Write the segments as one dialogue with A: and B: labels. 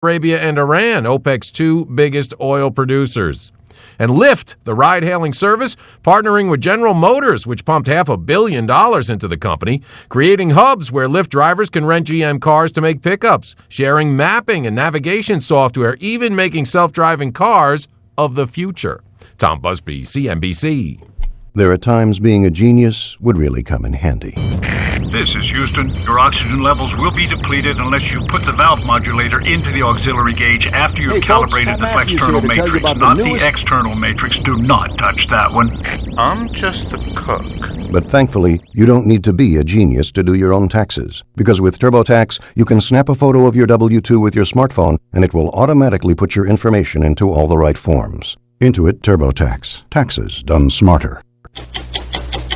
A: Arabia and Iran, OPEC's two biggest oil producers. And Lyft, the ride-hailing service, partnering with General Motors, which pumped $500 million into the company, creating hubs where Lyft drivers can rent GM cars to make pickups, sharing mapping and navigation software, even making self-driving cars of the future. Tom Busby, CNBC.
B: There are times being a genius would really come in handy.
C: This is Houston. Your oxygen levels will be depleted unless you put the valve modulator into the auxiliary gauge after you've calibrated the flexternal matrix, not the external matrix. Do not touch that one.
D: I'm just the cook.
B: But thankfully, you don't need to be a genius to do your own taxes. Because with TurboTax, you can snap a photo of your W-2 with your smartphone, and it will automatically put your information into all the right forms. Intuit TurboTax. Taxes done smarter.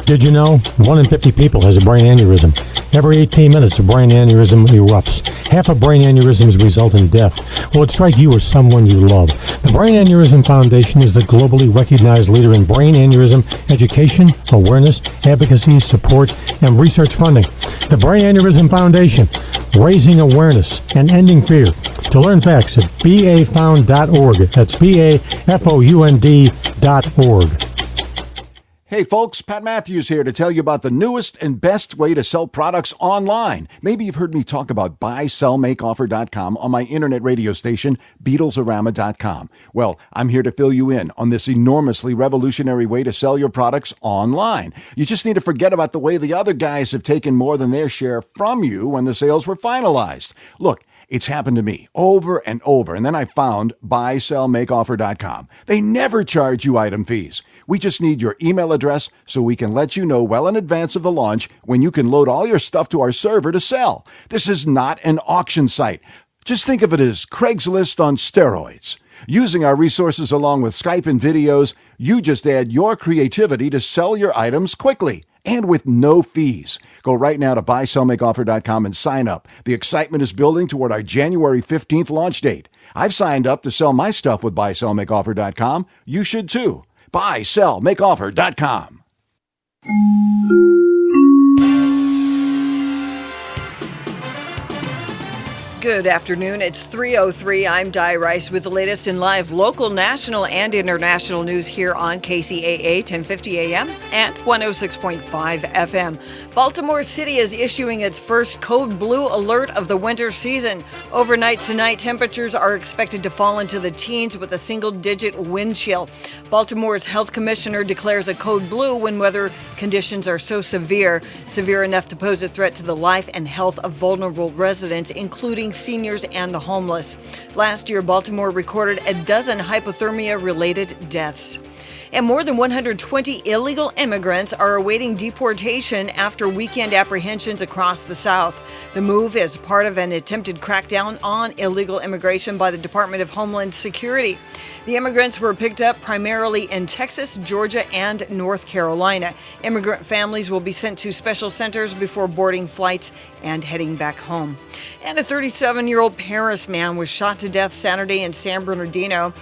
E: Did you know 1 in 50 people has a brain aneurysm? Every 18 minutes, a brain aneurysm erupts. Half of brain aneurysms result in death. Will it strike you or someone you love? The Brain Aneurysm Foundation is the globally recognized leader in brain aneurysm education, awareness, advocacy, support, and research funding. The Brain Aneurysm Foundation, raising awareness and ending fear. To learn facts at bafound.org. That's bafound.org.
F: Hey folks, Pat Matthews here to tell you about the newest and best way to sell products online. Maybe you've heard me talk about buysellmakeoffer.com on my internet radio station, Beatlesarama.com. Well, I'm here to fill you in on this enormously revolutionary way to sell your products online. You just need to forget about the way the other guys have taken more than their share from you when the sales were finalized. Look, it's happened to me over and over, and then I found buysellmakeoffer.com. They never charge you item fees. We just need your email address so we can let you know well in advance of the launch when you can load all your stuff to our server to sell. This is not an auction site. Just think of it as Craigslist on steroids. Using our resources along with Skype and videos, you just add your creativity to sell your items quickly and with no fees. Go right now to buysellmakeoffer.com and sign up. The excitement is building toward our January 15th launch date. I've signed up to sell my stuff with buysellmakeoffer.com. You should too. buysellmakeoffer.com.
G: Good afternoon. It's 3:03. I'm Di Rice with the latest in live local, national, and international news here on Kcaa 1050 AM and 106.5 FM. Baltimore City is issuing its first code blue alert of the winter season. Overnight tonight, temperatures are expected to fall into the teens with a single-digit wind chill. Baltimore's health commissioner declares a code blue when weather conditions are so severe enough to pose a threat to the life and health of vulnerable residents, including seniors and the homeless. Last year, Baltimore recorded a dozen hypothermia-related deaths. And more than 120 illegal immigrants are awaiting deportation after weekend apprehensions across the South. The move is part of an attempted crackdown on illegal immigration by the Department of Homeland Security. The immigrants were picked up primarily in Texas, Georgia, and North Carolina. Immigrant families will be sent to special centers before boarding flights and heading back home. And a 37-year-old Paris man was shot to death Saturday in San Bernardino.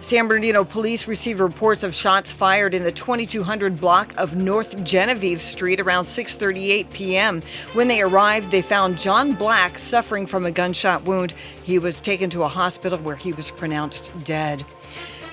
G: San Bernardino police received reports of shots fired in the 2200 block of North Genevieve Street around 6:38 p.m. When they arrived, they found John Black suffering from a gunshot wound. He was taken to a hospital where he was pronounced dead.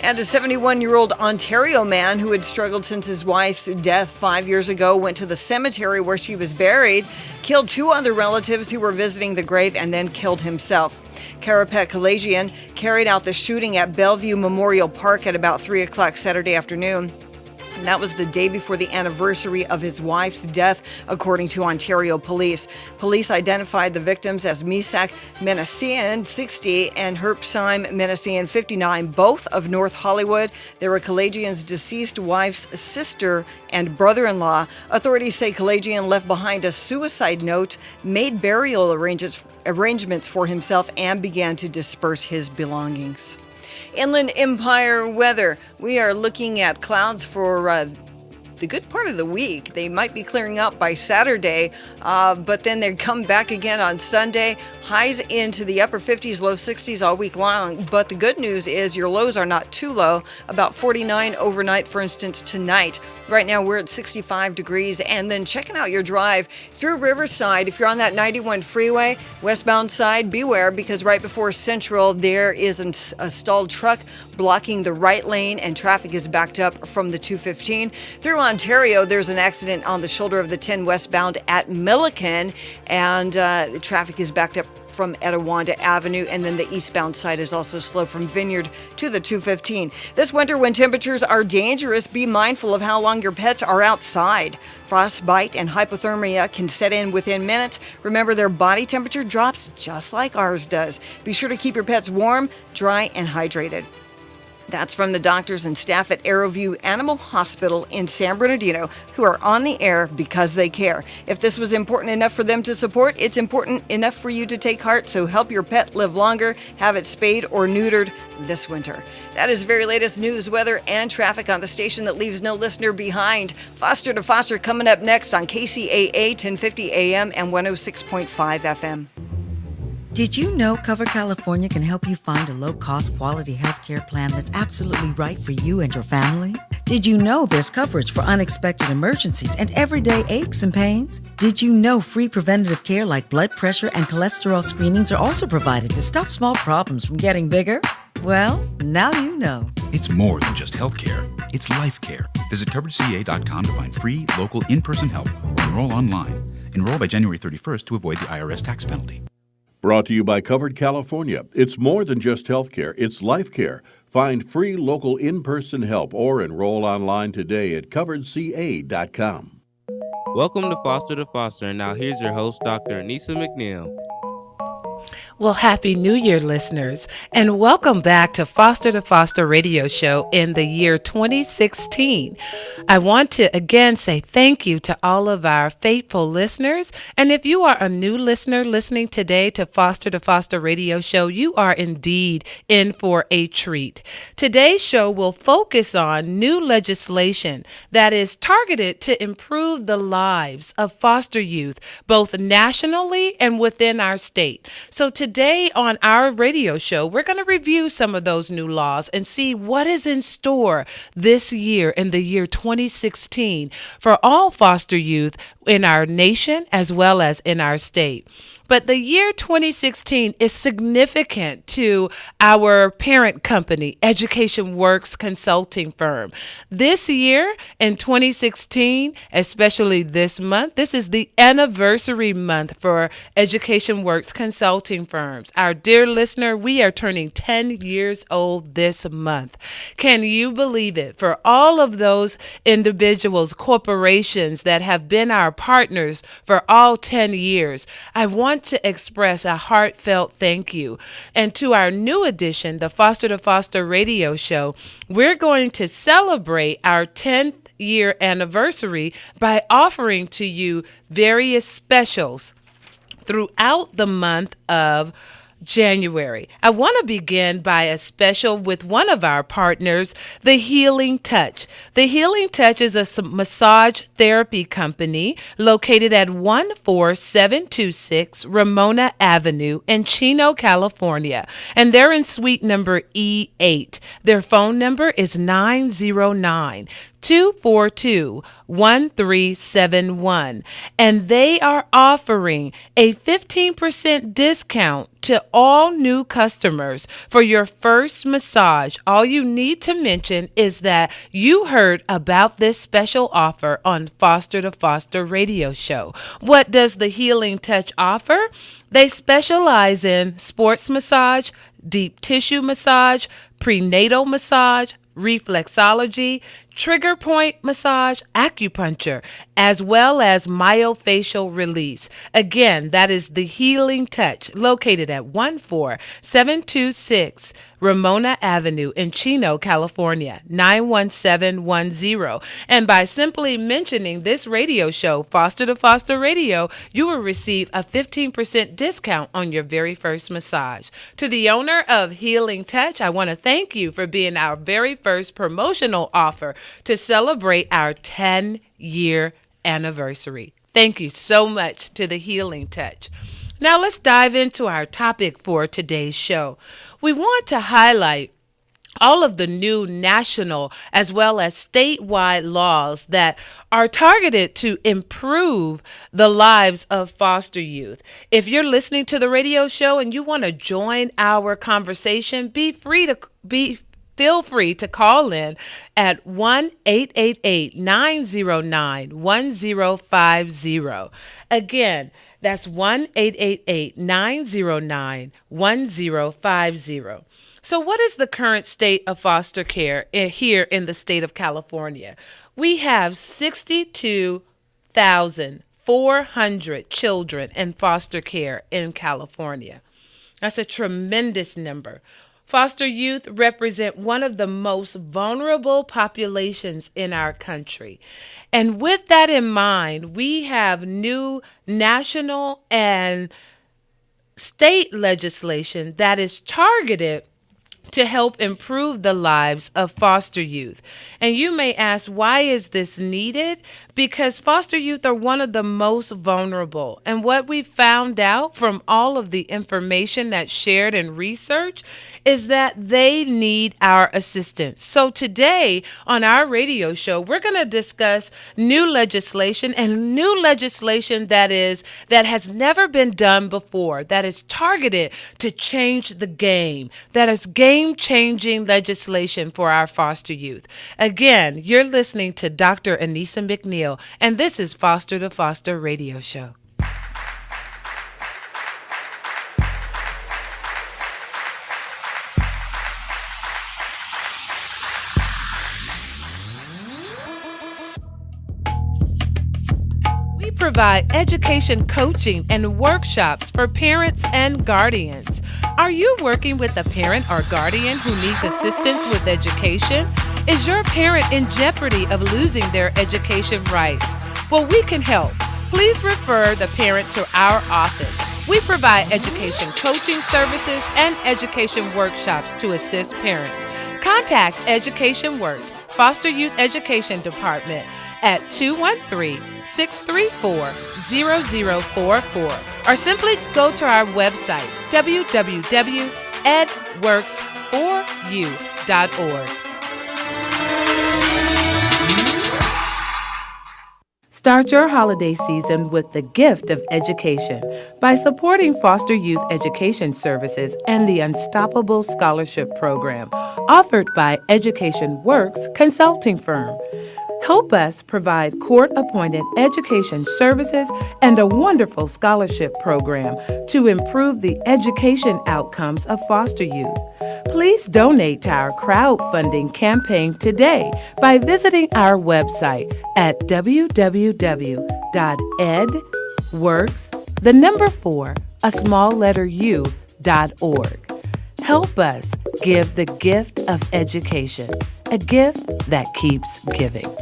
G: And a 71-year-old Ontario man who had struggled since his wife's death 5 years ago went to the cemetery where she was buried, killed two other relatives who were visiting the grave, and then killed himself. Kcaa carried out the shooting at Bellevue Memorial Park at about 3 o'clock Saturday afternoon. And that was the day before the anniversary of his wife's death, according to Ontario police. Police identified the victims as Misak Menasian, 60, and Herpsheim Menasian, 59, both of North Hollywood. They were Kcaa's deceased wife's sister and brother-in-law. Authorities say Kcaa left behind a suicide note, made burial arrangements for himself, and began to disperse his belongings. Inland Empire weather. We are looking at clouds for the good part of the week. They might be clearing up by Saturday, but then they come back again on Sunday. Highs into the upper 50s, low 60s all week long. But the good news is your lows are not too low, about 49 overnight, for instance, tonight. Right now we're at 65 degrees. And then checking out your drive through Riverside. If you're on that 91 freeway, westbound side, beware, because right before Central there is a stalled truck blocking the right lane and traffic is backed up from the 215. Through Ontario, there's an accident on the shoulder of the 10 westbound at Milliken, and the traffic is backed up from Etiwanda Avenue, and then the eastbound side is also slow from Vineyard to the 215. This winter, when temperatures are dangerous, be mindful of how long your pets are outside. Frostbite and hypothermia can set in within minutes. Remember, their body temperature drops just like ours does. Be sure to keep your pets warm, dry, and hydrated. That's from the doctors and staff at Arrowview Animal Hospital in San Bernardino, who are on the air because they care. If this was important enough for them to support, it's important enough for you to take heart, so help your pet live longer. Have it spayed or neutered this winter. That is the very latest news, weather, and traffic on the station that leaves no listener behind. Foster to Foster coming up next on KCAA 1050 AM and 106.5 FM.
H: Did you know Cover California can help you find a low-cost quality healthcare plan that's absolutely right for you and your family? Did you know there's coverage for unexpected emergencies and everyday aches and pains? Did you know free preventative care like blood pressure and cholesterol screenings are also provided to stop small problems from getting bigger? Well, now you know.
I: It's more than just healthcare. It's life care. Visit CoverageCA.com to find free, local, in-person help or enroll online. Enroll by January 31st to avoid the IRS tax penalty.
J: Brought to you by Covered California. It's more than just health care, it's life care. Find free local in-person help or enroll online today at coveredca.com.
K: Welcome to Foster, and now here's your host, Dr. Anissa McNeil.
L: Well, Happy New Year, listeners, and welcome back to Foster Radio Show in the year 2016. I want to again say thank you to all of our faithful listeners. And if you are a new listener listening today to Foster Radio Show, you are indeed in for a treat. Today's show will focus on new legislation that is targeted to improve the lives of foster youth, both nationally and within our state. So today on our radio show, we're going to review some of those new laws and see what is in store this year, in the year 2016, for all foster youth in our nation as well as in our state. But the year 2016 is significant to our parent company, Education Works Consulting Firm. This year in 2016, especially this month, this is the anniversary month for Education Works Consulting Firms. Our dear listener, we are turning 10 years old this month. Can you believe it? For all of those individuals, corporations that have been our partners for all 10 years, I want to express a heartfelt thank you. And to our new edition, the Foster to Foster radio show, we're going to celebrate our 10th year anniversary by offering to you various specials throughout the month of January. I want to begin by a special with one of our partners, The Healing Touch. The Healing Touch is a massage therapy company located at 14726 Ramona Avenue in Chino, California, and they're in suite number E8. Their phone number is 909-242-1371, and they are offering a 15% discount to all new customers for your first massage. All you need to mention is that you heard about this special offer on Foster to Foster radio show. What does the Healing Touch offer? They specialize in sports massage, deep tissue massage, prenatal massage, reflexology, trigger point massage, acupuncture, as well as myofascial release. Again, that is the Healing Touch, located at 14726 Ramona Avenue in Chino, California, 91710. And by simply mentioning this radio show, Foster to Foster Radio, you will receive a 15% discount on your very first massage. To the owner of Healing Touch, I want to thank you for being our very first promotional offer to celebrate our 10-year anniversary. Thank you so much to the Healing Touch. Now let's dive into our topic for today's show. We want to highlight all of the new national as well as statewide laws that are targeted to improve the lives of foster youth. If you're listening to the radio show and you want to join our conversation, feel free to call in at 1-888-909-1050. Again, that's 1-888-909-1050. So what is the current state of foster care here in the state of California? We have 62,400 children in foster care in California. That's a tremendous number. Foster youth represent one of the most vulnerable populations in our country. And with that in mind, we have new national and state legislation that is targeted to help improve the lives of foster youth. And you may ask, why is this needed? Because foster youth are one of the most vulnerable. And what we found out from all of the information that's shared in research is that they need our assistance. So today on our radio show, we're going to discuss new legislation and new legislation that has never been done before, that is targeted to change the game, that is game-changing legislation for our foster youth. Again, you're listening to Dr. Anissa McNeil, and this is Foster to Foster Radio Show. We provide education coaching and workshops for parents and guardians. Are you working with a parent or guardian who needs assistance with education? Is your parent in jeopardy of losing their education rights? Well, we can help. Please refer the parent to our office. We provide education coaching services and education workshops to assist parents. Contact Education Works Foster Youth Education Department at 213-634-0044 or simply go to our website, www.edworks4u.org. Start your holiday season with the gift of education by supporting foster youth education services and the Unstoppable Scholarship Program offered by Education Works Consulting Firm. Help us provide court-appointed education services and a wonderful scholarship program to improve the education outcomes of foster youth. Please donate to our crowdfunding campaign today by visiting our website at www.edworks4u.org. Help us give the gift of education, a gift that keeps giving.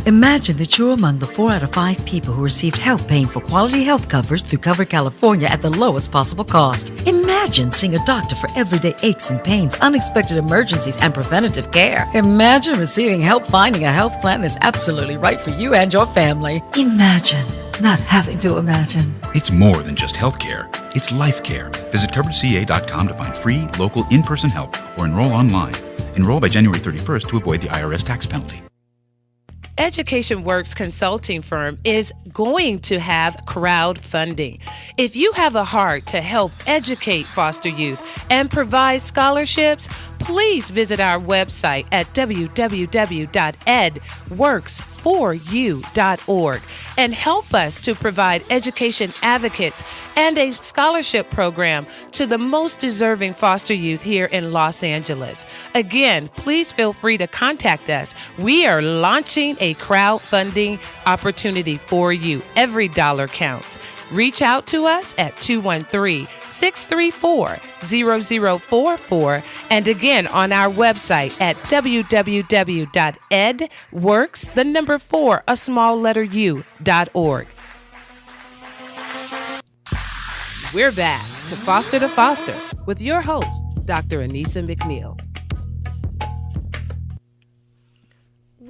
H: Imagine that you're among the 4 out of 5 people who received help paying for quality health coverage through Covered California at the lowest possible cost. Imagine seeing a doctor for everyday aches and pains, unexpected emergencies, and preventative care. Imagine receiving help finding a health plan that's absolutely right for you and your family. Imagine not having to imagine.
I: It's more than just health care. It's life care. Visit CoveredCA.com to find free, local, in-person help or enroll online. Enroll by January 31st to avoid the IRS tax penalty.
L: Education Works Consulting Firm is going to have crowdfunding. If you have a heart to help educate foster youth and provide scholarships, please visit our website at www.edworks4u.org and help us to provide education advocates and a scholarship program to the most deserving foster youth here in Los Angeles. Again, please feel free to contact us. We are launching a crowdfunding opportunity for you. Every dollar counts. Reach out to us at 213-634-0044 and again on our website at www.edworks4u.org. We're back to Foster with your host, Dr. Anissa McNeil.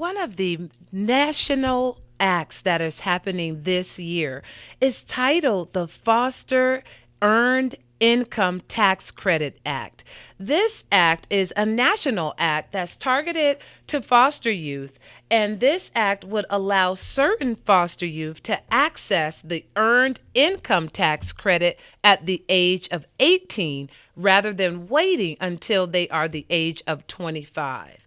L: one of the national acts that is happening this year is titled the Foster Earned Income Tax Credit Act. This act is a national act that's targeted to foster youth, and this act would allow certain foster youth to access the earned income tax credit at the age of 18 rather than waiting until they are the age of 25.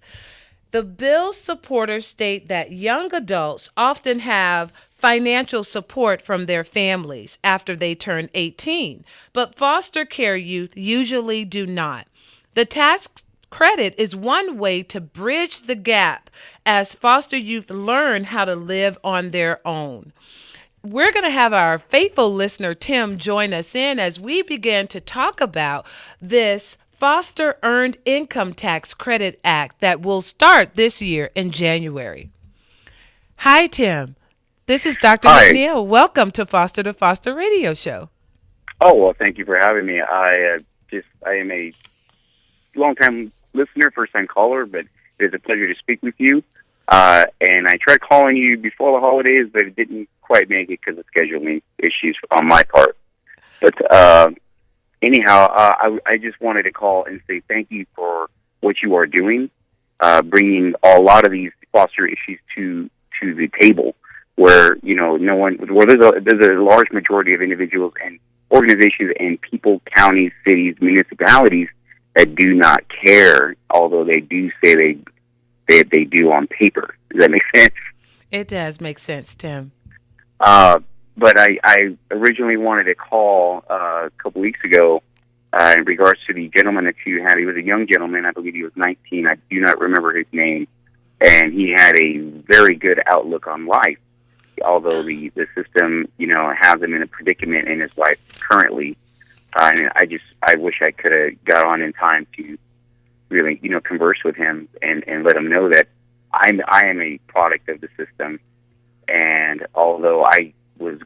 L: The bill's supporters state that young adults often have financial support from their families after they turn 18, but foster care youth usually do not. The tax credit is one way to bridge the gap as foster youth learn how to live on their own. We're going to have our faithful listener, Tim, join us in as we begin to talk about this Foster Earned Income Tax Credit Act that will start this year in January. Hi, Tim. This is Dr. McNeil. Welcome to Foster to Foster Radio Show.
M: Oh, well, thank you for having me. I am a long-time listener, first-time caller, but it is a pleasure to speak with you. And I tried calling you before the holidays, but it didn't quite make it because of scheduling issues on my part. But anyhow, I just wanted to call and say thank you for what you are doing, bringing a lot of these foster issues to the table, where there's a large majority of individuals and organizations and people, counties, cities, municipalities that do not care, although they do say they do on paper. Does that make sense?
L: It does make sense, Tim.
M: But I originally wanted to call a couple weeks ago in regards to the gentleman that you had. He was a young gentleman. I believe he was 19. I do not remember his name. And he had a very good outlook on life, although the system, has him in a predicament in his life currently. And I wish I could have got on in time to really, converse with him and let him know that I am a product of the system. And although I was,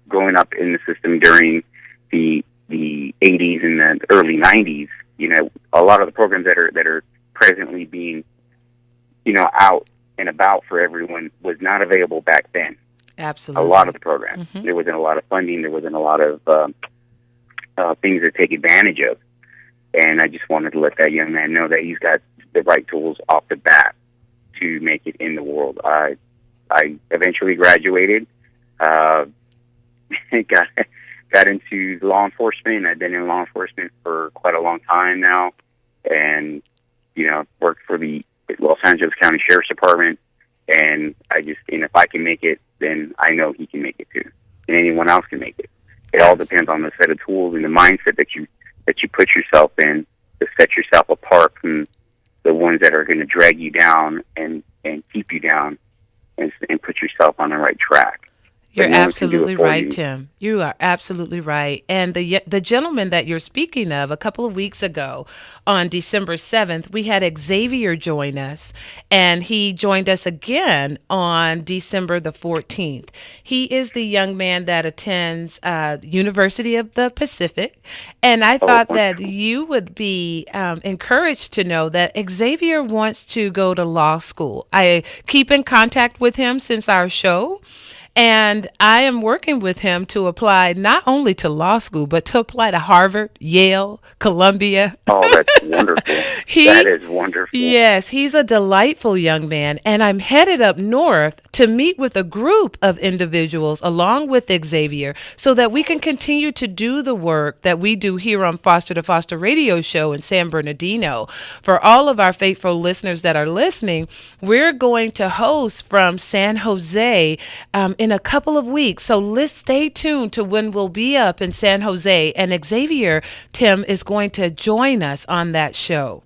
M: growing up in the system during the 80s and the early 90s, a lot of the programs that are presently being, out and about for everyone was not available back then.
L: Absolutely.
M: A lot of the programs. Mm-hmm. There wasn't a lot of funding. There wasn't a lot of things to take advantage of. And I just wanted to let that young man know that he's got the right tools off the bat to make it in the world. I eventually graduated, got into law enforcement. I've been in law enforcement for quite a long time now, and worked for the Los Angeles County Sheriff's Department. And if I can make it, then I know he can make it too, and anyone else can make it. It all depends on the set of tools and the mindset that you put yourself in to set yourself apart from the ones that are going to drag you down and keep you down and put yourself on the right track.
L: You're absolutely right, Tim. You are absolutely right. And the gentleman that you're speaking of, a couple of weeks ago on December 7th, we had Xavier join us, and he joined us again on December the 14th. He is the young man that attends University of the Pacific, and I thought that you would be encouraged to know that Xavier wants to go to law school. I keep in contact with him since our show. And I am working with him to apply not only to law school, but to apply to Harvard, Yale, Columbia.
M: Oh, that's wonderful. That is wonderful.
L: Yes, he's a delightful young man. And I'm headed up north to meet with a group of individuals along with Xavier so that we can continue to do the work that we do here on Foster to Foster Radio Show in San Bernardino. For all of our faithful listeners that are listening, we're going to host from San Jose in a couple of weeks. So let's stay tuned to when we'll be up in San Jose. And Xavier, Tim, is going to join us on that show.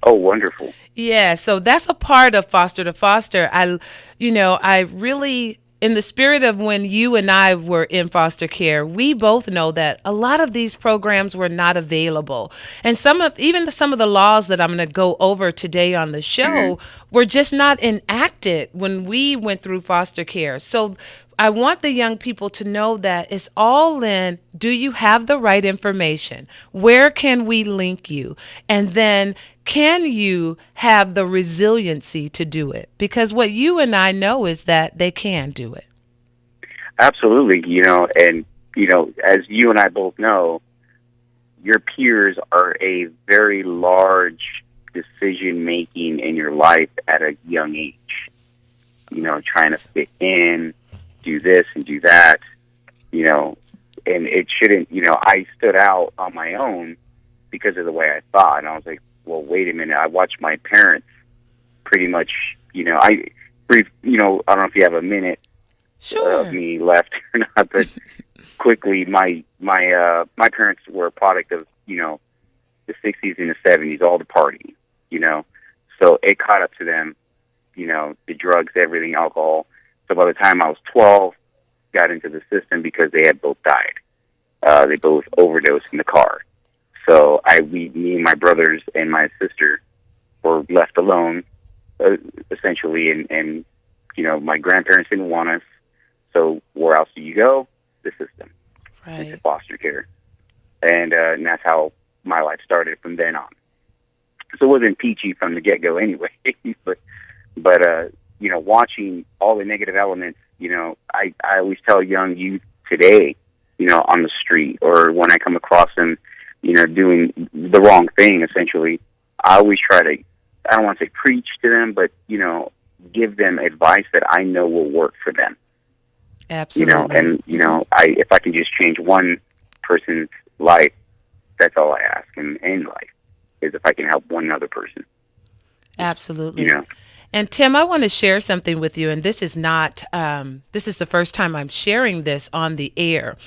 M: Oh, wonderful.
L: Yeah, so that's a part of Foster to Foster. I really, in the spirit of when you and I were in foster care, we both know that a lot of these programs were not available. And some of the laws that I'm going to go over today on the show were just not enacted when we went through foster care. So I want the young people to know that it's all in, do you have the right information? Where can we link you? And then can you have the resiliency to do it? Because what you and I know is that they can do it.
M: Absolutely. And, as you and I both know, your peers are a very large decision making in your life at a young age. Trying to fit in, do this and do that, and it shouldn't, I stood out on my own because of the way I thought. And I was like, well, wait a minute. I watched my parents pretty much, I don't know if you have a minute of me left or not, but quickly, my parents were a product of, the 60s and the 70s, all the party, so it caught up to them, the drugs, everything, alcohol. So by the time I was 12, got into the system because they had both died. They both overdosed in the car. So me and my brothers and my sister were left alone, essentially, and my grandparents didn't want us. So where else do you go? The system, into foster care, and that's how my life started from then on. So it wasn't peachy from the get-go anyway, but watching all the negative elements, I always tell young youth today, on the street or when I come across them, doing the wrong thing, essentially, I always try to, I don't want to say preach to them, but, give them advice that I know will work for them.
L: Absolutely.
M: If I can just change one person's life, that's all I ask in life, is if I can help one other person.
L: Absolutely. And Tim, I want to share something with you, and this is not, this is the first time I'm sharing this on the air,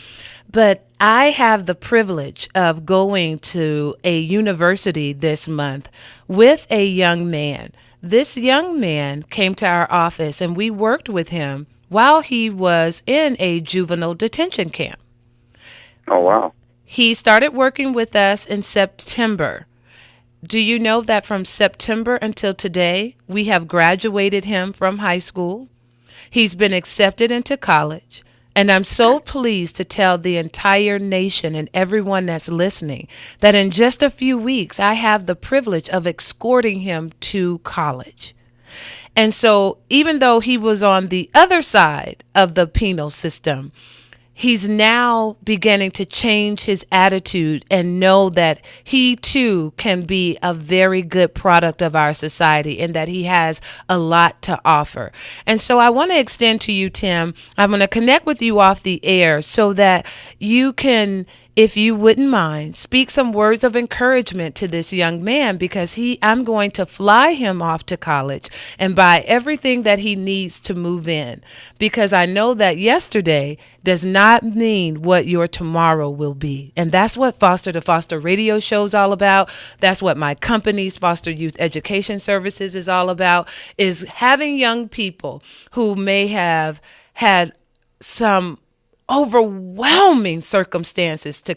L: but I have the privilege of going to a university this month with a young man. This young man came to our office, and we worked with him while he was in a juvenile detention camp.
M: Oh, wow.
L: He started working with us in September. Do you know that from September until today, we have graduated him from high school? He's been accepted into college. And I'm so pleased to tell the entire nation and everyone that's listening that in just a few weeks, I have the privilege of escorting him to college. And so even though he was on the other side of the penal system, he's now beginning to change his attitude and know that he too can be a very good product of our society and that he has a lot to offer. And so I want to extend to you, Tim, I'm going to connect with you off the air so that you can, if you wouldn't mind, speak some words of encouragement to this young man, because I'm going to fly him off to college and buy everything that he needs to move in, because I know that yesterday does not mean what your tomorrow will be. And that's what Foster to Foster radio show is all about. That's what my company's Foster Youth Education Services is all about, is having young people who may have had some overwhelming circumstances to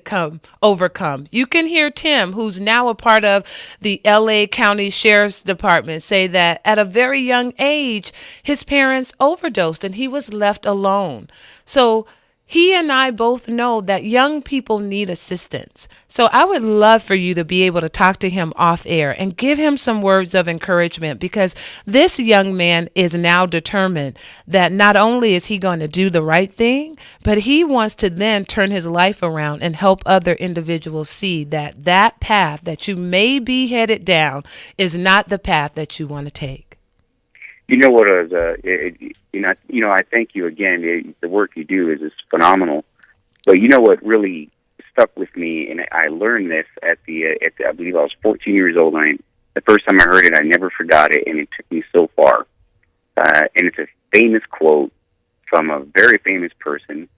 L: overcome. You can hear Tim, who's now a part of the LA County Sheriff's Department, say that at a very young age, his parents overdosed and he was left alone. So he and I both know that young people need assistance. So I would love for you to be able to talk to him off air and give him some words of encouragement, because this young man is now determined that not only is he going to do the right thing, but he wants to then turn his life around and help other individuals see that that path that you may be headed down is not the path that you want to take.
M: You know what? I thank you again. The work you do is phenomenal. But you know what really stuck with me, and I learned this at I believe I was 14 years old. And the first time I heard it, I never forgot it, and it took me so far. And it's a famous quote from a very famous person.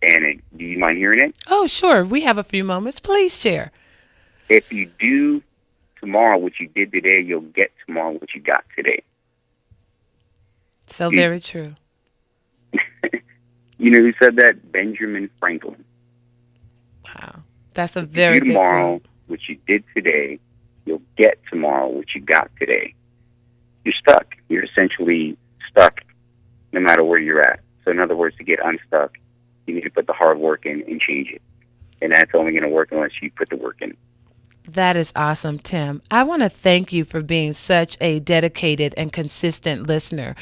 M: And do you mind hearing it?
L: Oh, sure. We have a few moments. Please share.
M: If you do tomorrow what you did today, you'll get tomorrow what you got today.
L: So very true.
M: You know who said that? Benjamin Franklin.
L: Wow. That's a very good
M: tomorrow what you did today, you'll get tomorrow what you got today. You're stuck. You're essentially stuck no matter where you're at. So in other words, to get unstuck, you need to put the hard work in and change it. And that's only going to work unless you put the work in.
L: That is awesome, Tim. I want to thank you for being such a dedicated and consistent listener.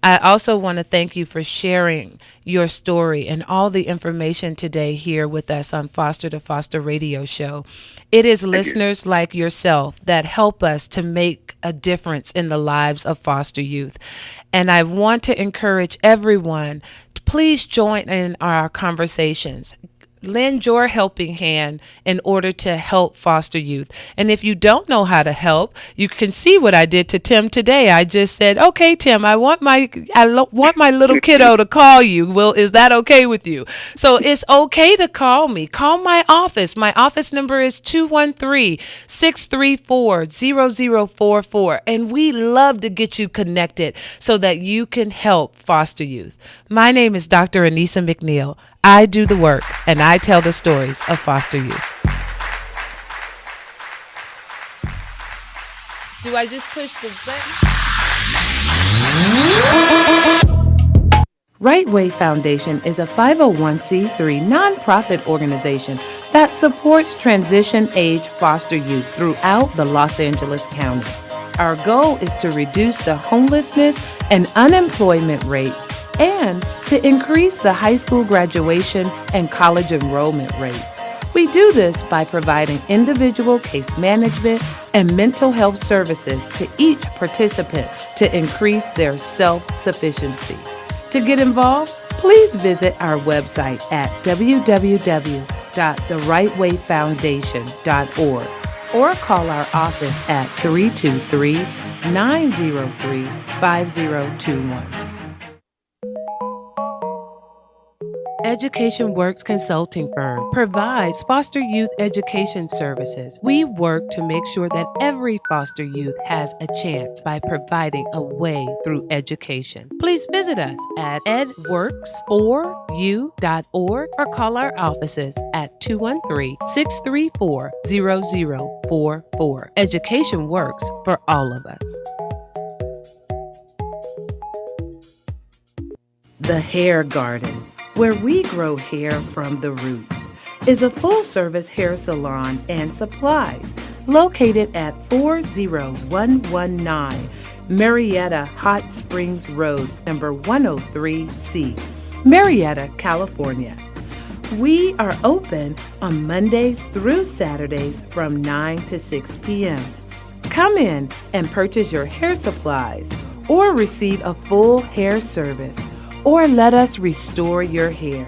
L: I also want to thank you for sharing your story and all the information today here with us on Foster to Foster Radio Show. It is listeners like yourself that help us to make a difference in the lives of foster youth. And I want to encourage everyone to please join in our conversations. Lend your helping hand in order to help foster youth. And if you don't know how to help, you can see what I did to Tim today. I just said, "Okay, Tim, I want my little kiddo to call you. Well, is that okay with you?" So it's okay to call me. Call my office. My office number is 213-634-0044. And we love to get you connected so that you can help foster youth. My name is Dr. Anissa McNeil. I do the work, and I tell the stories of foster youth. Do I just push the button? Right Way Foundation is a 501c3 nonprofit organization that supports transition-age foster youth throughout the Los Angeles County. Our goal is to reduce the homelessness and unemployment rates and to increase the high school graduation and college enrollment rates. We do this by providing individual case management and mental health services to each participant to increase their self-sufficiency. To get involved, please visit our website at www.therightwayfoundation.org or call our office at 323-903-5021. Education Works Consulting Firm provides foster youth education services. We work to make sure that every foster youth has a chance by providing a way through education. Please visit us at edworks4u.org or call our offices at 213-634-0044. Education works for all of us. The Hair Garden, where we grow hair from the roots, is a full-service hair salon and supplies located at 40119 Marietta Hot Springs Road, number 103C, Marietta, California. We are open on Mondays through Saturdays from 9 to 6 p.m. Come in and purchase your hair supplies or receive a full hair service, or let us restore your hair.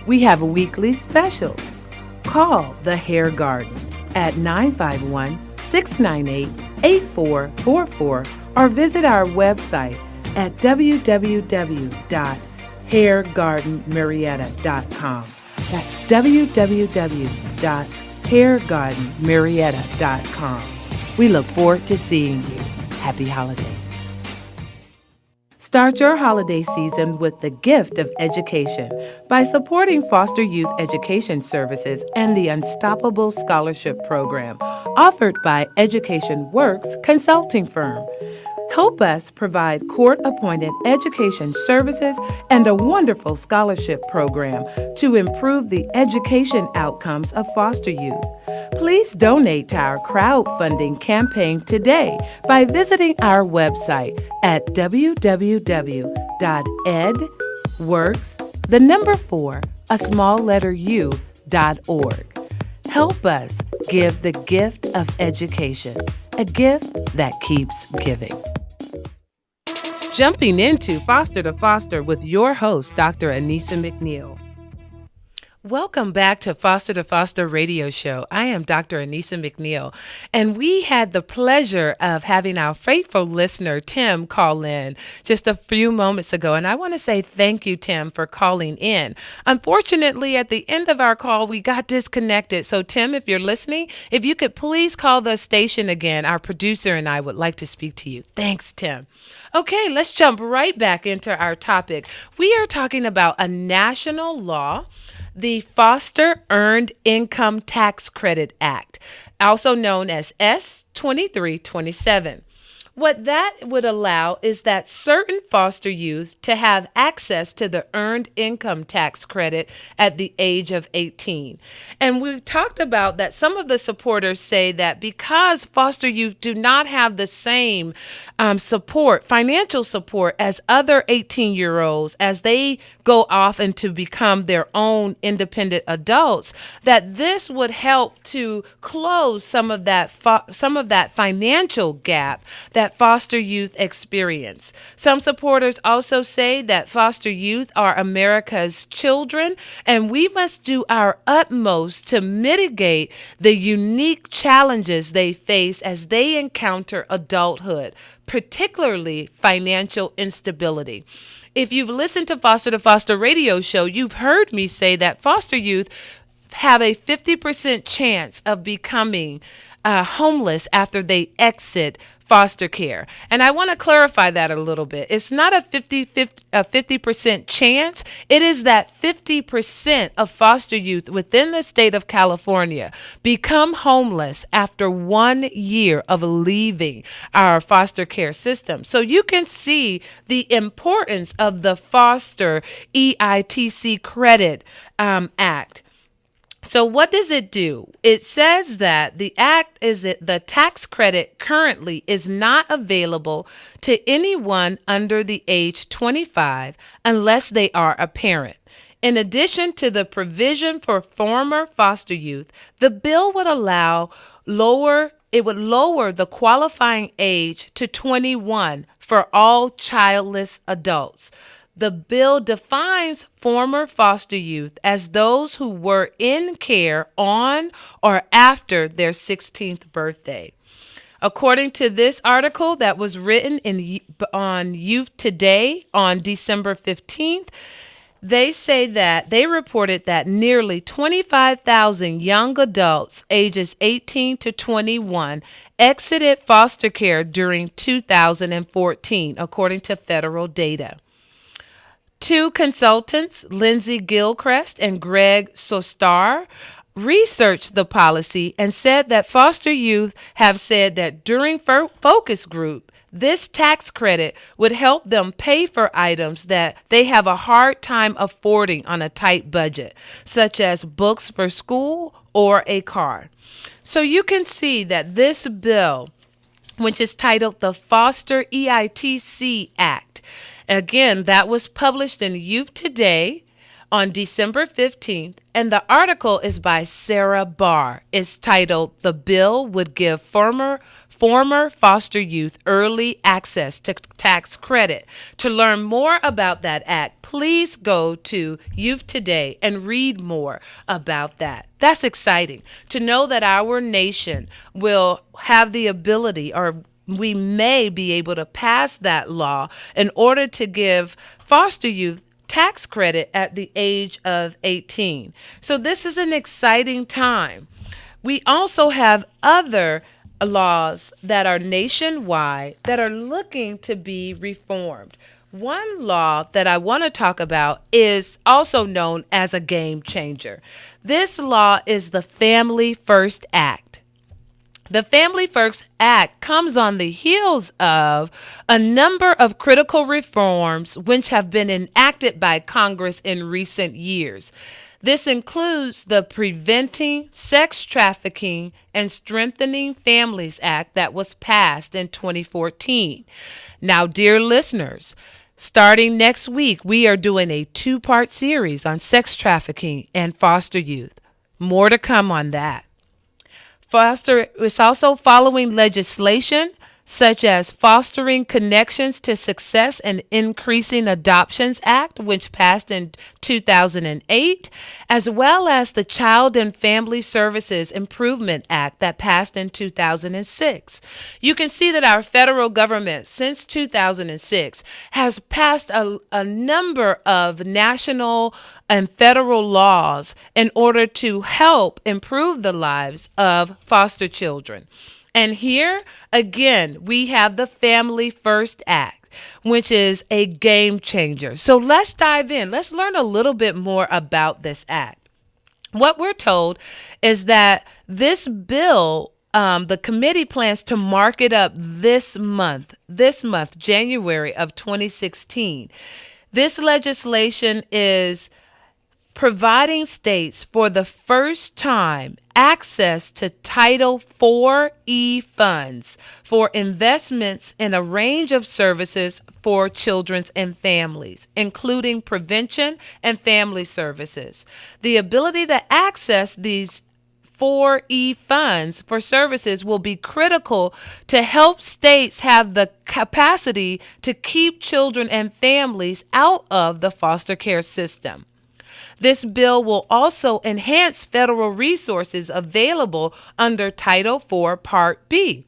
L: We have weekly specials. Call The Hair Garden at 951-698-8444 or visit our website at www.hairgardenmarietta.com. That's www.hairgardenmarietta.com. We look forward to seeing you. Happy holidays. Start your holiday season with the gift of education by supporting foster youth education services and the Unstoppable Scholarship Program offered by Education Works Consulting Firm. Help us provide court-appointed education services and a wonderful scholarship program to improve the education outcomes of foster youth. Please donate to our crowdfunding campaign today by visiting our website at www.edworks4u.org. Help us give the gift of education, a gift that keeps giving. Jumping into Foster to Foster with your host, Dr. Anissa McNeil. Welcome back to Foster Radio Show. I am Dr. Anissa McNeil, and we had the pleasure of having our faithful listener, Tim, call in just a few moments ago. And I want to say thank you, Tim, for calling in. Unfortunately, at the end of our call, we got disconnected. So, Tim, if you're listening, if you could please call the station again, our producer and I would like to speak to you. Thanks, Tim. Okay, let's jump right back into our topic. We are talking about a national law, the Foster Earned Income Tax Credit Act, also known as S-2327. what that would allow is that certain foster youth to have access to the earned income tax credit at the age of 18. And we talked about that some of the supporters say that because foster youth do not have the same financial support as other 18-year-olds as they go off and to become their own independent adults, that this would help to close some of that financial gap that foster youth experience. Some supporters also say that foster youth are America's children, and we must do our utmost to mitigate the unique challenges they face as they encounter adulthood, particularly financial instability. If you've listened to Foster radio show, you've heard me say that foster youth have a 50% chance of becoming homeless after they exit foster care. And I want to clarify that a little bit. It's not a 50% chance. It is that 50% of foster youth within the state of California become homeless after 1 year of leaving our foster care system. So you can see the importance of the Foster EITC Credit Act. So what does it do? It says that the act is that the tax credit currently is not available to anyone under the age 25 unless they are a parent. In addition to the provision for former foster youth, the bill would lower the qualifying age to 21 for all childless adults. The bill defines former foster youth as those who were in care on or after their 16th birthday. According to this article that was written on Youth Today on December 15th, they say that they reported that nearly 25,000 young adults ages 18 to 21 exited foster care during 2014, according to federal data. Two consultants, Lindsay Gilchrist and Greg Sostar, researched the policy and said that foster youth have said that during focus group, this tax credit would help them pay for items that they have a hard time affording on a tight budget, such as books for school or a car. So you can see that this bill, which is titled the Foster EITC Act, again, that was published in Youth Today on December 15th, and the article is by Sarah Barr. It's titled, "The Bill Would Give Former Foster Youth Early Access to Tax Credit." To learn more about that act, please go to Youth Today and read more about that. That's exciting to know that our nation will have the ability, or we may be able to pass that law in order to give foster youth tax credit at the age of 18. So this is an exciting time. We also have other laws that are nationwide that are looking to be reformed. One law that I want to talk about is also known as a game changer. This law is the Family First Act. The Family First Act comes on the heels of a number of critical reforms which have been enacted by Congress in recent years. This includes the Preventing Sex Trafficking and Strengthening Families Act that was passed in 2014. Now, dear listeners, starting next week, we are doing a 2-part series on sex trafficking and foster youth. More to come on that. Foster is also following legislation such as Fostering Connections to Success and Increasing Adoptions Act, which passed in 2008, as well as the Child and Family Services Improvement Act that passed in 2006. You can see that our federal government since 2006 has passed a number of national and federal laws in order to help improve the lives of foster children. And here, again, we have the Family First Act, which is a game changer. So let's dive in. Let's learn a little bit more about this act. What we're told is that this bill the committee plans to mark it up this month, January of 2016. This legislation is providing states for the first time access to Title IV funds for investments in a range of services for children and families, including prevention and family services. The ability to access these 4E funds for services will be critical to help states have the capacity to keep children and families out of the foster care system. This bill will also enhance federal resources available under Title IV Part B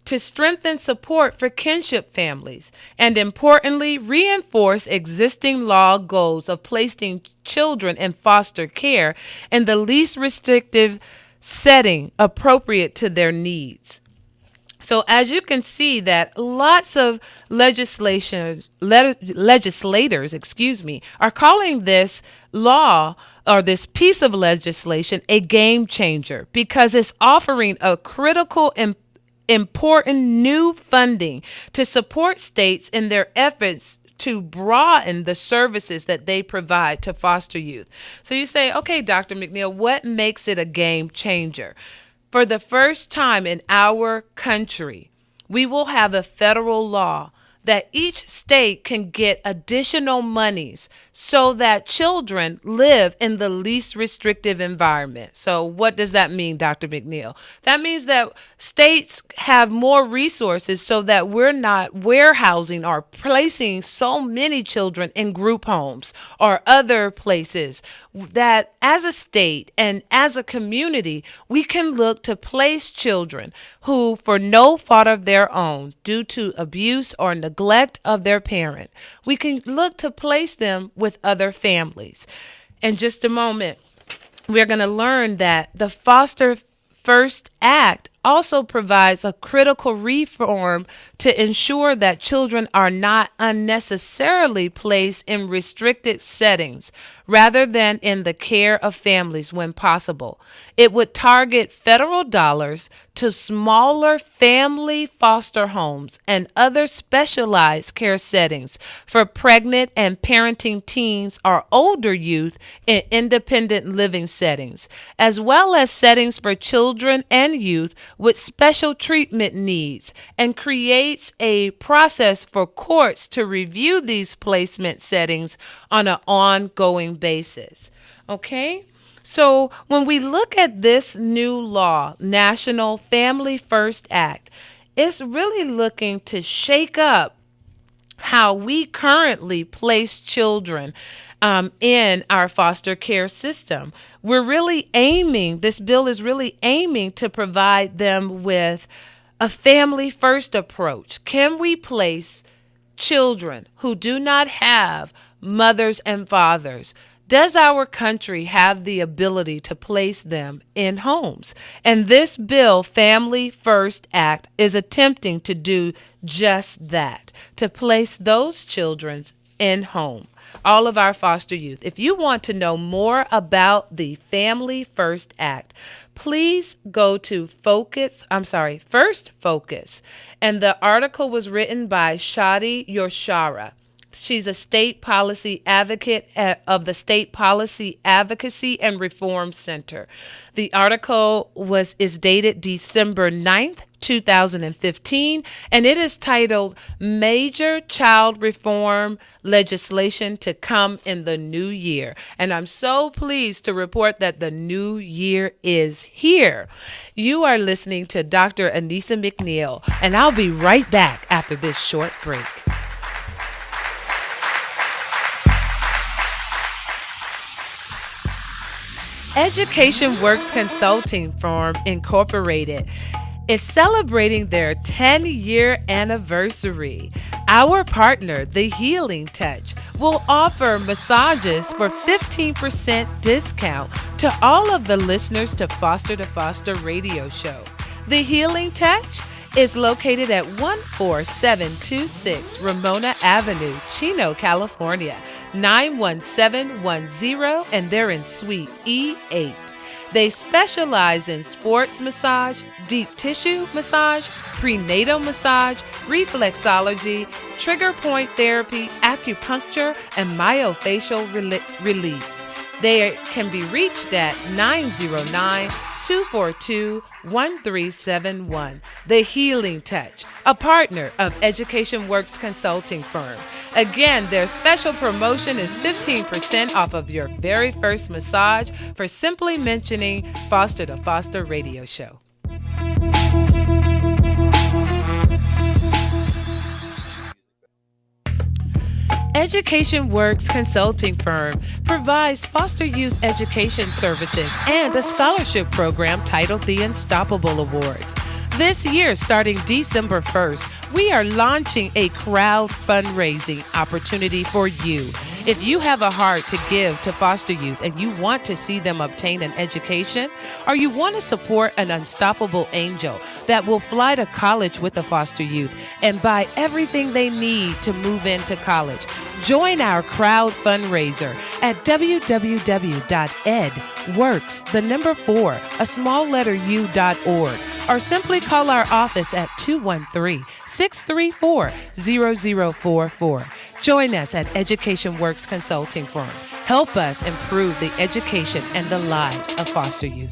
L: to strengthen support for kinship families and, importantly, reinforce existing law goals of placing children in foster care in the least restrictive setting appropriate to their needs. So as you can see that lots of legislators, are calling this law or this piece of legislation a game changer because it's offering a critical important new funding to support states in their efforts to broaden the services that they provide to foster youth. So you say, okay, Dr. McNeil, what makes it a game changer? For the first time in our country, we will have a federal law that each state can get additional monies so that children live in the least restrictive environment. So what does that mean, Dr. McNeil? That means that states have more resources so that we're not warehousing or placing so many children in group homes or other places, that as a state and as a community, we can look to place children who, for no fault of their own, due to abuse or neglect of their parent, we can look to place them with other families. In just a moment, we're going to learn that the Foster First Act also provides a critical reform to ensure that children are not unnecessarily placed in restricted settings rather than in the care of families when possible. It would target federal dollars to smaller family foster homes and other specialized care settings for pregnant and parenting teens or older youth in independent living settings, as well as settings for children and youth with special treatment needs, and creates a process for courts to review these placement settings on an ongoing basis. Okay? So when we look at this new law, National Family First Act, it's really looking to shake up how we currently place children in our foster care system. This bill is really aiming to provide them with a family first approach. Can we place children who do not have mothers and fathers? Does our country have the ability to place them in homes? And this bill, Family First Act, is attempting to do just that, to place those children in home. All of our foster youth. If you want to know more about the Family First Act, please go to First Focus. And the article was written by Shadi Yoshara. She's a state policy advocate of the State Policy Advocacy and Reform Center. The article is dated December 9th, 2015, and it is titled Major Child Reform Legislation to Come in the New Year. And I'm so pleased to report that the new year is here. You are listening to Dr. Anissa McNeil, and I'll be right back after this short break. Education Works Consulting Firm Incorporated is celebrating their 10-year anniversary. Our partner, The Healing Touch, will offer massages for 15% discount to all of the listeners to Foster Radio Show. The Healing Touch is located at 14726 Ramona Avenue, Chino, California, 91710, and they're in Suite E8. They specialize in sports massage, deep tissue massage, prenatal massage, reflexology, trigger point therapy, acupuncture, and myofascial release. They can be reached at 909-242-1371. The Healing Touch, a partner of Education Works Consulting Firm. Again, their special promotion is 15% off of your very first massage for simply mentioning Foster to Foster Radio Show. Education Works Consulting Firm provides foster youth education services and a scholarship program titled the Unstoppable Awards. This year, starting December 1st, we are launching a crowd fundraising opportunity for you. If you have a heart to give to foster youth and you want to see them obtain an education, or you want to support an unstoppable angel that will fly to college with the foster youth and buy everything they need to move into college, join our crowd fundraiser at www.edworks4u.org, or simply call our office at 213-634-0044. Join us at Education Works Consulting Firm. Help us improve the education and the lives of foster youth.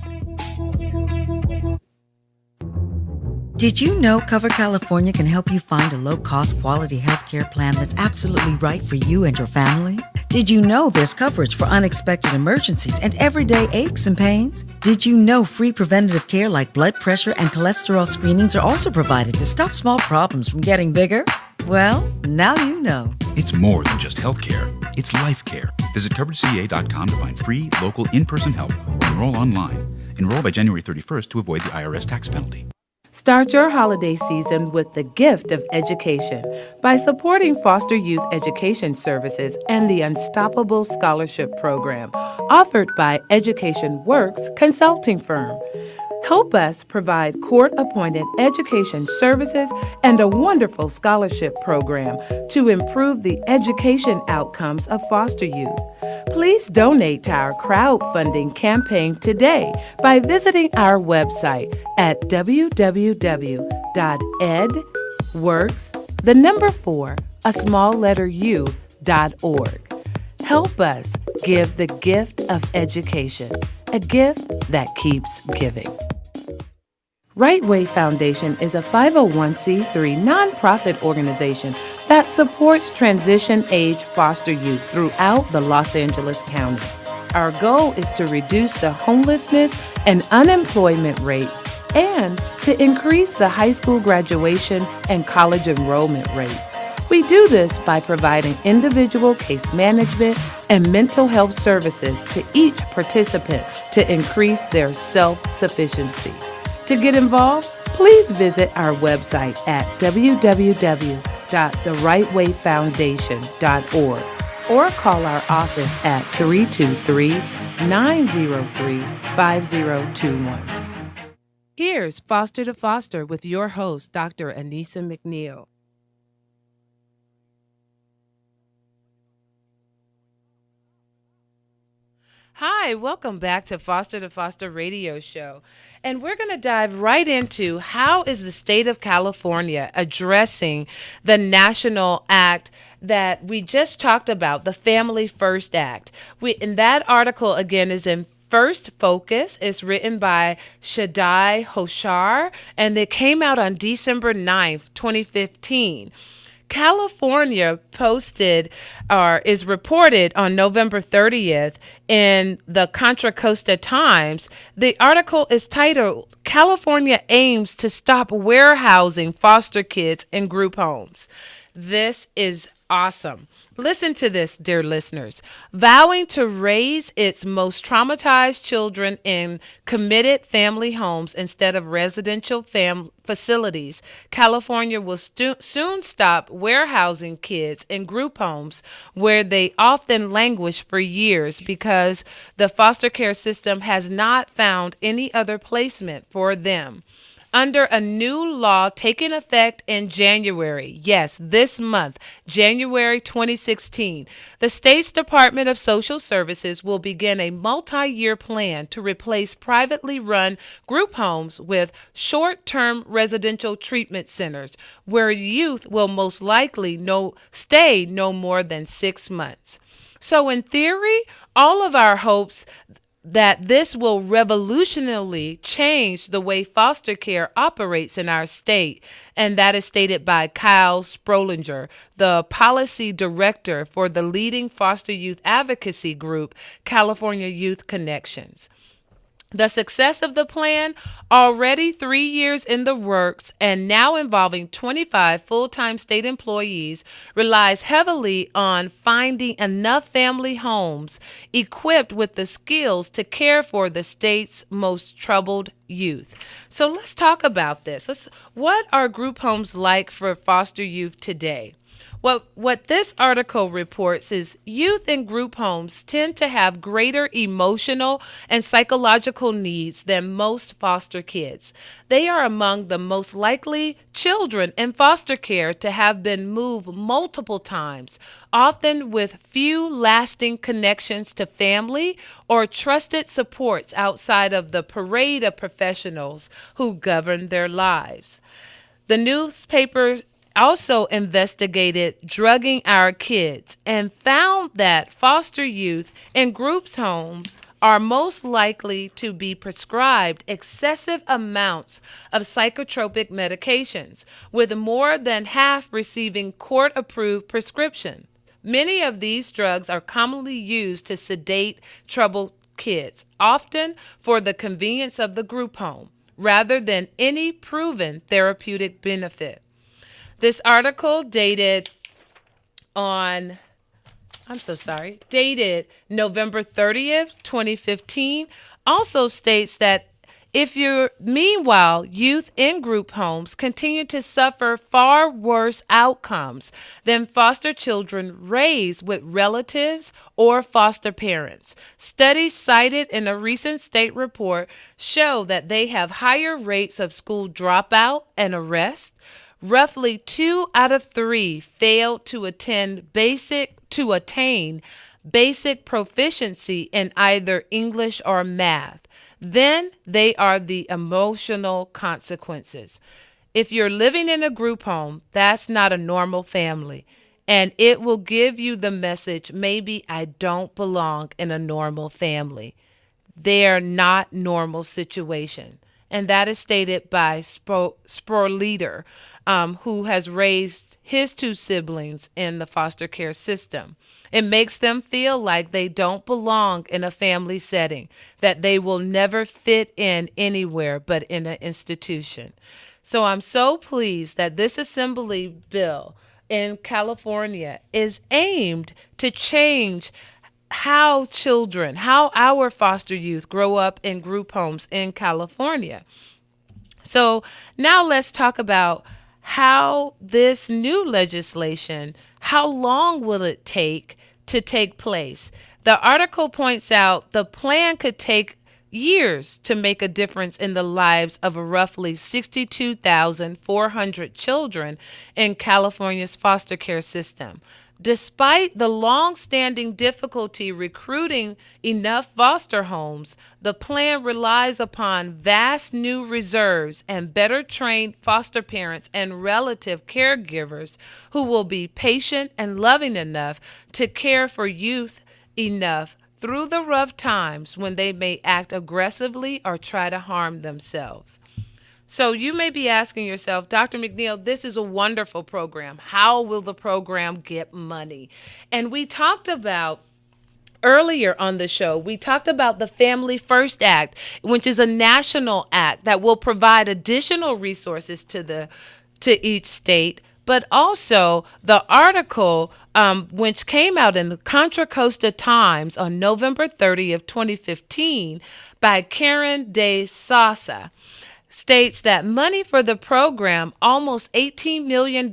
H: Did you know Cover California can help you find a low-cost quality healthcare plan that's absolutely right for you and your family? Did you know there's coverage for unexpected emergencies and everyday aches and pains? Did you know free preventative care like blood pressure and cholesterol screenings are also provided to stop small problems from getting bigger? Well, now you know.
I: It's more than just health care. It's life care. Visit CoverageCA.com to find free, local, in-person help or enroll online. Enroll by January 31st to avoid the IRS tax penalty.
L: Start your holiday season with the gift of education by supporting foster youth education services and the Unstoppable Scholarship Program offered by Education Works Consulting Firm. Help us provide court-appointed education services and a wonderful scholarship program to improve the education outcomes of foster youth. Please donate to our crowdfunding campaign today by visiting our website at www.edworks4u.org. Help us give the gift of education, a gift that keeps giving. Right Way Foundation is a 501c3 nonprofit organization that supports transition-age foster youth throughout the Los Angeles County. Our goal is to reduce the homelessness and unemployment rates and to increase the high school graduation and college enrollment rates. We do this by providing individual case management and mental health services to each participant to increase their self-sufficiency. To get involved, please visit our website at www.therightwayfoundation.org or call our office at 323-903-5021. Here's Foster to Foster with your host, Dr. Anissa McNeil. Hi, welcome back to Foster Radio Show. And we're going to dive right into how is the state of California addressing the national act that we just talked about, the Family First Act. And that article, again, is in First Focus. It's written by Shaddai Hoshar, and it came out on December 9th, 2015. California posted or is reported on November 30th in the Contra Costa Times. The article is titled, California Aims to Stop Warehousing Foster Kids in Group Homes. This is awesome. Listen to this, dear listeners. Vowing to raise its most traumatized children in committed family homes instead of residential facilities, California will soon stop warehousing kids in group homes where they often languish for years because the foster care system has not found any other placement for them. under a new law taking effect in January. Yes, this month, January 2016. The state's Department of Social Services will begin a multi-year plan to replace privately run group homes with short-term residential treatment centers where youth will most likely stay no more than 6 months. So in theory, all of our hopes that this will revolutionarily change the way foster care operates in our state, and that is stated by Kyle Sprolinger, the policy director for the leading foster youth advocacy group, California Youth Connections. The success of the plan, already 3 years in the works and now involving 25 full-time state employees, relies heavily on finding enough family homes equipped with the skills to care for the state's most troubled youth. So let's talk about this. What are group homes like for foster youth today? What this article reports is youth in group homes tend to have greater emotional and psychological needs than most foster kids. They are among the most likely children in foster care to have been moved multiple times, often with few lasting connections to family or trusted supports outside of the parade of professionals who govern their lives. The newspaper also investigated drugging our kids and found that foster youth in groups homes are most likely to be prescribed excessive amounts of psychotropic medications, with more than half receiving court-approved prescription. Many of these drugs are commonly used to sedate troubled kids, often for the convenience of the group home, rather than any proven therapeutic benefit. This article dated November 30th, 2015, also states that meanwhile, youth in group homes continue to suffer far worse outcomes than foster children raised with relatives or foster parents. Studies cited in a recent state report show that they have higher rates of school dropout and arrest. Roughly 2 out of 3 failed to attain basic proficiency in either English or math. Then they are the emotional consequences. If you're living in a group home, that's not a normal family, and it will give you the message, maybe I don't belong in a normal family. They're not normal situation. And that is stated by Sprolinger, who has raised his 2 siblings in the foster care system. It makes them feel like they don't belong in a family setting, that they will never fit in anywhere but in an institution. So I'm so pleased that this assembly bill in California is aimed to change how our foster youth grow up in group homes in California. So now let's talk about how this new legislation, how long will it take to take place? The article points out the plan could take years to make a difference in the lives of roughly 62,400 children in California's foster care system. Despite the long-standing difficulty recruiting enough foster homes, the plan relies upon vast new reserves and better trained foster parents and relative caregivers who will be patient and loving enough to care for youth enough through the rough times when they may act aggressively or try to harm themselves. So you may be asking yourself, Dr. McNeil, this is a wonderful program. How will the program get money? And we talked about earlier on the show, we talked about the Family First Act, which is a national act that will provide additional resources to each state. But also the article, which came out in the Contra Costa Times on November 30th, 2015, by Karen De Sosa, states that money for the program, almost $18 million,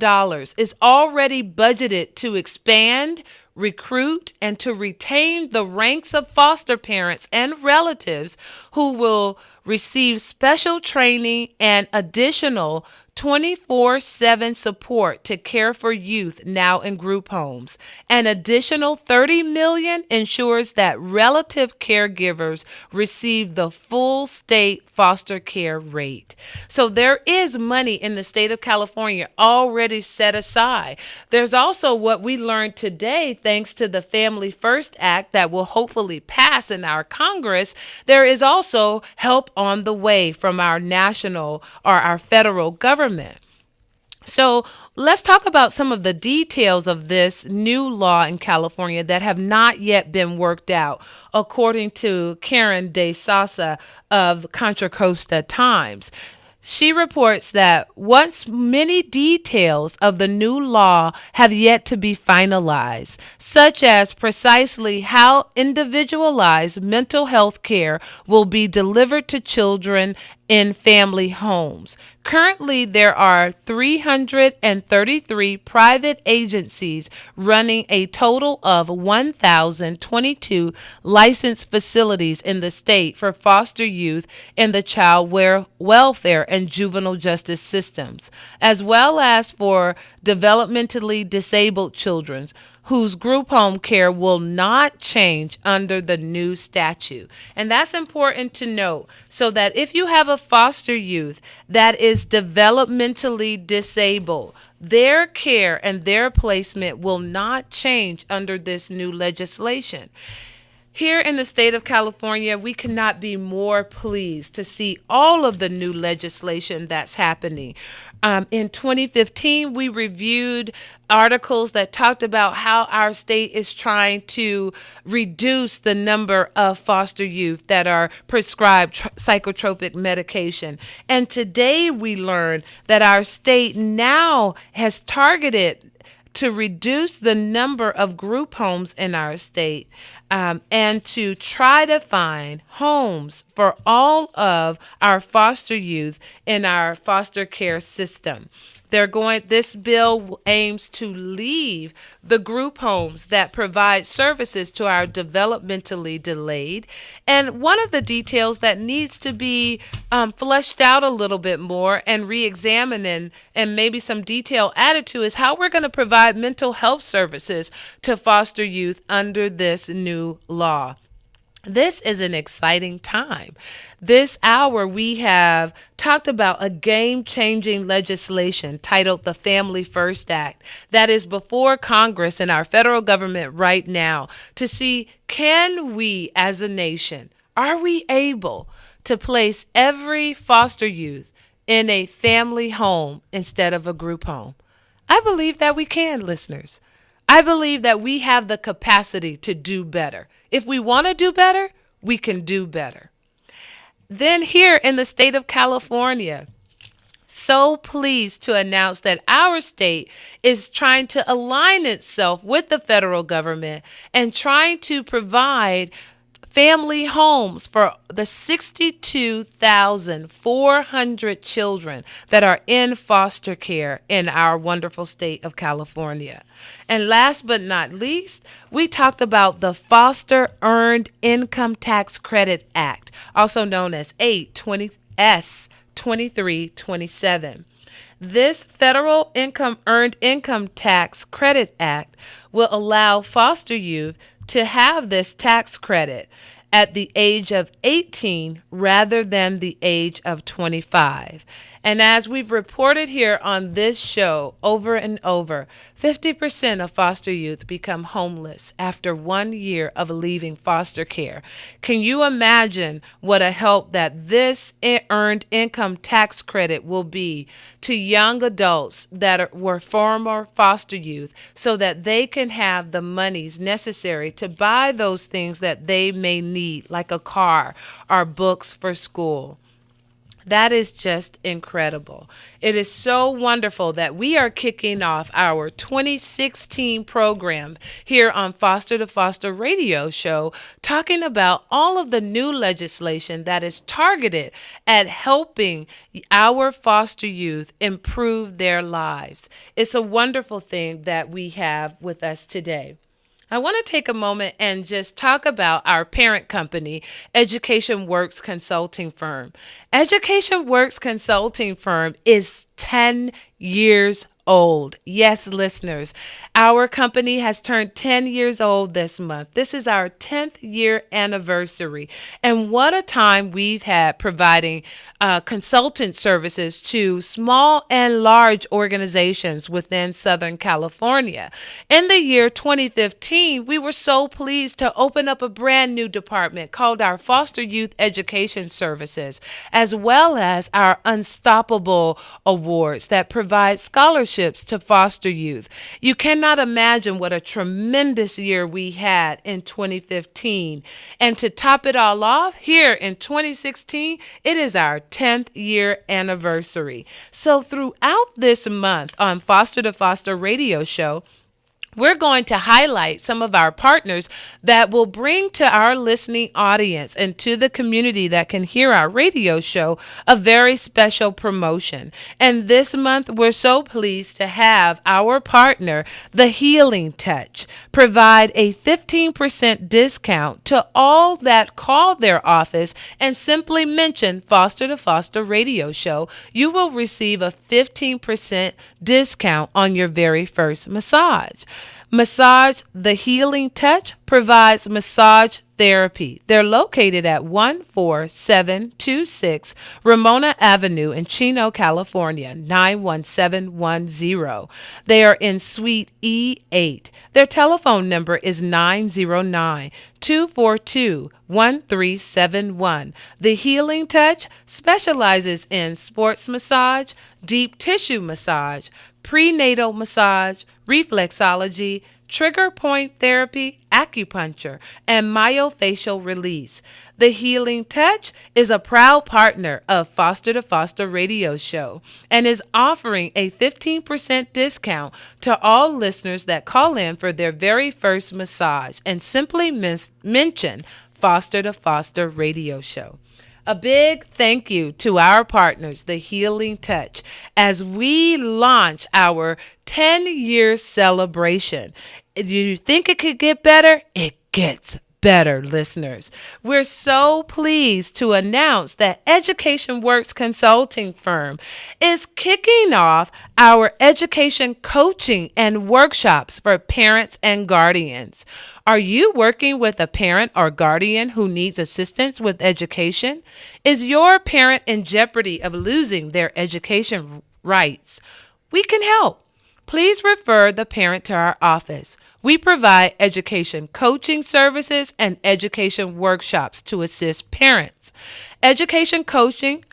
L: is already budgeted to expand, recruit, and to retain the ranks of foster parents and relatives who will receive special training and additional 24/7 support to care for youth now in group homes. An additional $30 million ensures that relative caregivers receive the full state foster care rate. So there is money in the state of California already set aside. There's also what we learned today, thanks to the Family First Act that will hopefully pass in our Congress. There is also help on the way from our national or our federal government. So let's talk about some of the details of this new law in California that have not yet been worked out, according to Karen De Sosa of Contra Costa Times. She reports that once many details of the new law have yet to be finalized, such as precisely how individualized mental health care will be delivered to children in family homes. Currently, there are 333 private agencies running a total of 1,022 licensed facilities in the state for foster youth in the child welfare and juvenile justice systems, as well as for developmentally disabled children whose group home care will not change under the new statute. And that's important to note, so that if you have a foster youth that is developmentally disabled, their care and their placement will not change under this new legislation. Here in the state of California, we cannot be more pleased to see all of the new legislation that's happening. In 2015, we reviewed articles that talked about how our state is trying to reduce the number of foster youth that are prescribed psychotropic medication. And today we learned that our state now has targeted to reduce the number of group homes in our state, and to try to find homes for all of our foster youth in our foster care system. This bill aims to leave the group homes that provide services to our developmentally delayed. And one of the details that needs to be fleshed out a little bit more and re-examined and maybe some detail added to is how we're going to provide mental health services to foster youth under this new law. This is an exciting time. This hour, we have talked about a game-changing legislation titled the Family First Act that is before Congress and our federal government right now to see, can we as a nation, are we able to place every foster youth in a family home instead of a group home? I believe that we can, listeners. I believe that we have the capacity to do better. If we want to do better, we can do better. Then here in the state of California, so pleased to announce that our state is trying to align itself with the federal government and trying to provide family homes for the 62,400 children that are in foster care in our wonderful state of California. And last but not least, we talked about the Foster Earned Income Tax Credit Act, also known as S 2327. This Federal Earned Income Tax Credit Act will allow foster youth to have this tax credit at the age of 18 rather than the age of 25. And as we've reported here on this show over and over, 50% of foster youth become homeless after 1 year of leaving foster care. Can you imagine what a help that this earned income tax credit will be to young adults that were former foster youth, so that they can have the monies necessary to buy those things that they may need, like a car or books for school? That is just incredible. It is so wonderful that we are kicking off our 2016 program here on Foster to Foster radio show, talking about all of the new legislation that is targeted at helping our foster youth improve their lives. It's a wonderful thing that we have with us today. I want to take a moment and just talk about our parent company, Education Works Consulting Firm. Education Works Consulting Firm is 10 years old. Yes, listeners, our company has turned 10 years old this month. This is our 10th year anniversary. And what a time we've had providing consultant services to small and large organizations within Southern California. In the year 2015, we were so pleased to open up a brand new department called our Foster Youth Education Services, as well as our Unstoppable Awards that provide scholarships to foster youth. You cannot imagine what a tremendous year we had in 2015. And to top it all off, here in 2016, it is our 10th year anniversary. So throughout this month on Foster to Foster radio show, we're going to highlight some of our partners that will bring to our listening audience and to the community that can hear our radio show a very special promotion. And this month, we're so pleased to have our partner, The Healing Touch, provide a 15% discount to all that call their office and simply mention Foster to Foster radio show. You will receive a 15% discount on your very first massage. Massage The Healing Touch provides massage therapy. They're located at 14726 Ramona Avenue in Chino, California, 91710. They are in Suite E8. Their telephone number is 909-242-1371. The Healing Touch specializes in sports massage, deep tissue massage, prenatal massage, reflexology, trigger point therapy, acupuncture, and myofascial release. The Healing Touch is a proud partner of Foster to Foster radio show and is offering a 15% discount to all listeners that call in for their very first massage and simply mention Foster to Foster radio show. A big thank you to our partners, The Healing Touch, as we launch our 10-year celebration. Do you think it could get better? It gets better, listeners. We're so pleased to announce that Education Works Consulting Firm is kicking off our education coaching and workshops for parents and guardians. Are you working with a parent or guardian who needs assistance with education? Is your parent in jeopardy of losing their education rights? We can help. Please refer the parent to our office. We provide education coaching services and education workshops to assist parents. Education coaching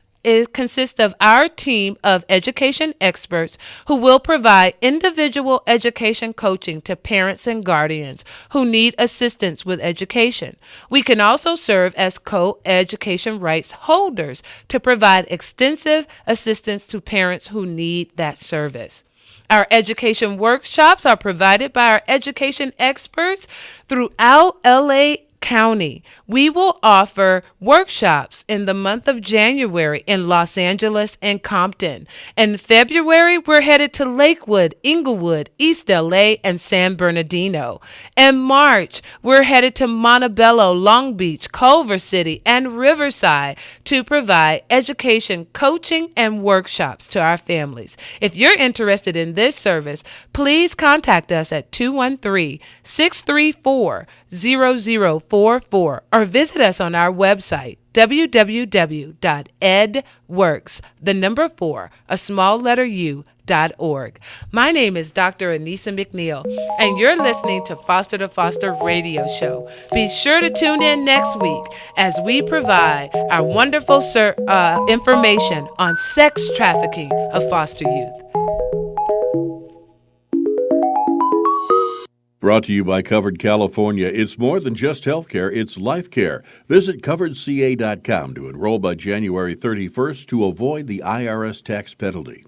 L: consists of our team of education experts who will provide individual education coaching to parents and guardians who need assistance with education. We can also serve as co-education rights holders to provide extensive assistance to parents who need that service. Our education workshops are provided by our education experts throughout LA County. We will offer workshops in the month of January in Los Angeles and Compton. In February, we're headed to Lakewood, Inglewood, East LA, and San Bernardino. In March, we're headed to Montebello, Long Beach, Culver City, and Riverside to provide education, coaching, and workshops to our families. If you're interested in this service, please contact us at 213-634-0044 or visit us on our website, www.edworks4.org. My name is Dr. Anissa McNeil, and you're listening to Foster to Foster radio show. Be sure to tune in next week as we provide our wonderful information on sex trafficking of foster youth.
J: Brought to you by Covered California. It's more than just healthcare, it's life care. Visit coveredca.com to enroll by January 31st to avoid the IRS tax penalty.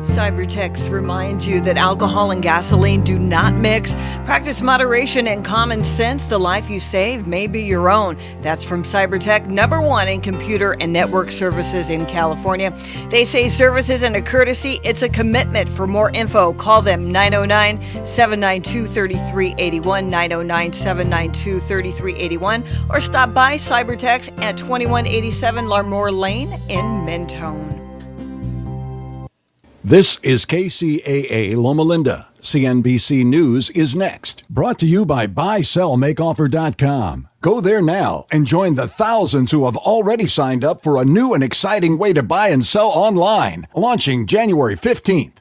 G: Cybertex reminds you that alcohol and gasoline do not mix. Practice moderation and common sense. The life you save may be your own. That's from Cybertech, #1 in computer and network services in California. They say service isn't a courtesy, it's a commitment. For more info, call them 909-792-3381, 909-792-3381, or stop by Cybertex at 2187 Larmore Lane in Mentone.
F: This is KCAA Loma Linda. CNBC News is next. Brought to you by BuySellMakeOffer.com. Go there now and join the thousands who have already signed up for a new and exciting way to buy and sell online, launching January 15th.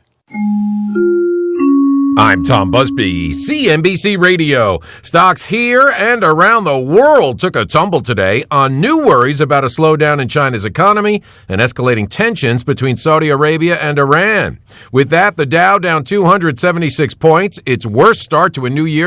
A: I'm Tom Busby, CNBC Radio. Stocks here and around the world took a tumble today on new worries about a slowdown in China's economy and escalating tensions between Saudi Arabia and Iran. With that, the Dow down 276 points, its worst start to a new year